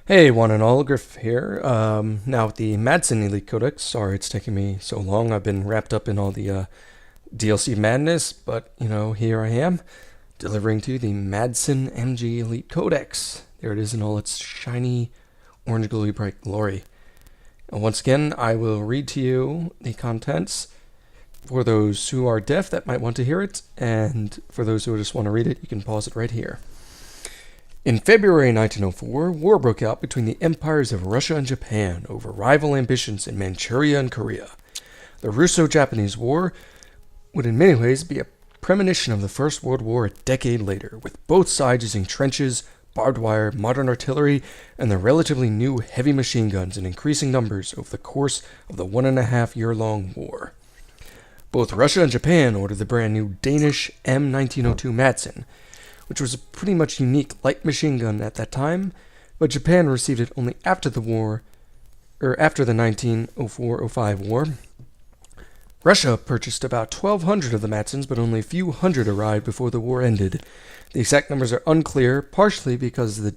Hey, one and all, Griff here. Now with the Madsen Elite Codex. Sorry it's taking me so long. I've been wrapped up in all the DLC madness, but here I am, delivering to you the Madsen MG Elite Codex. There it is in all its shiny, orange, glowy, bright glory. And once again, I will read to you the contents. For those who are deaf that might want to hear it, and for those who just want to read it, you can pause it right here. In February 1904, war broke out between the empires of Russia and Japan over rival ambitions in Manchuria and Korea. The Russo-Japanese War would in many ways be a premonition of the First World War a decade later, with both sides using trenches, barbed wire, modern artillery, and the relatively new heavy machine guns in increasing numbers over the course of the 1.5-year-long war. Both Russia and Japan ordered the brand new Danish M1902 Madsen, which was a pretty much unique light machine gun at that time, but Japan received it only after the 1904-05 war. Russia purchased about 1,200 of the Madsens, but only a few hundred arrived before the war ended. The exact numbers are unclear, partially because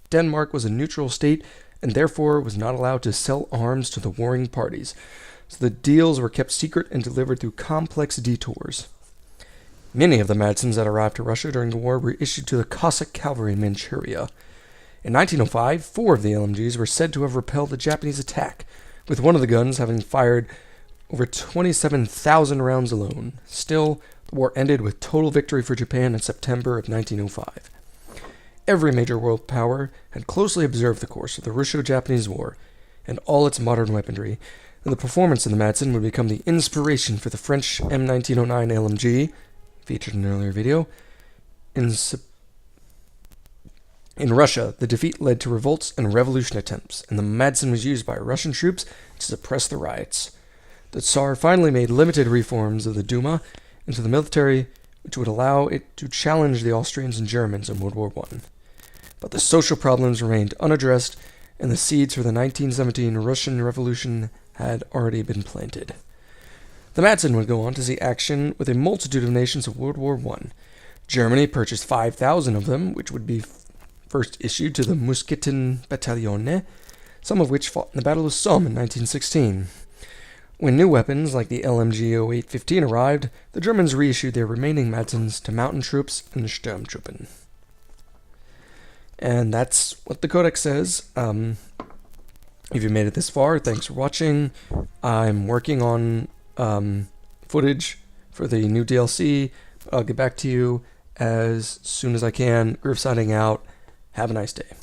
Denmark was a neutral state and therefore was not allowed to sell arms to the warring parties, so the deals were kept secret and delivered through complex detours. Many of the Madsens that arrived to Russia during the war were issued to the Cossack cavalry in Manchuria. In 1905, 4 of the LMGs were said to have repelled the Japanese attack, with one of the guns having fired over 27,000 rounds alone. Still, the war ended with total victory for Japan in September of 1905. Every major world power had closely observed the course of the Russo-Japanese War and all its modern weaponry, and the performance of the Madsen would become the inspiration for the French M1909 LMG, featured in an earlier video. In Russia, the defeat led to revolts and revolution attempts, and the Madsen was used by Russian troops to suppress the riots. The Tsar finally made limited reforms of the Duma into the military, which would allow it to challenge the Austrians and Germans in World War I. But the social problems remained unaddressed, and the seeds for the 1917 Russian Revolution had already been planted. The Madsen would go on to see action with a multitude of nations of World War I. Germany purchased 5,000 of them, which would be first issued to the Musketen-Bataillone, some of which fought in the Battle of Somme in 1916. When new weapons like the LMG 0815 arrived, the Germans reissued their remaining Madsens to mountain troops and Sturmtruppen. And that's what the Codex says. If you made it this far, thanks for watching. I'm working on footage for the new DLC. I'll get back to you as soon as I can. Griff signing out. Have a nice day.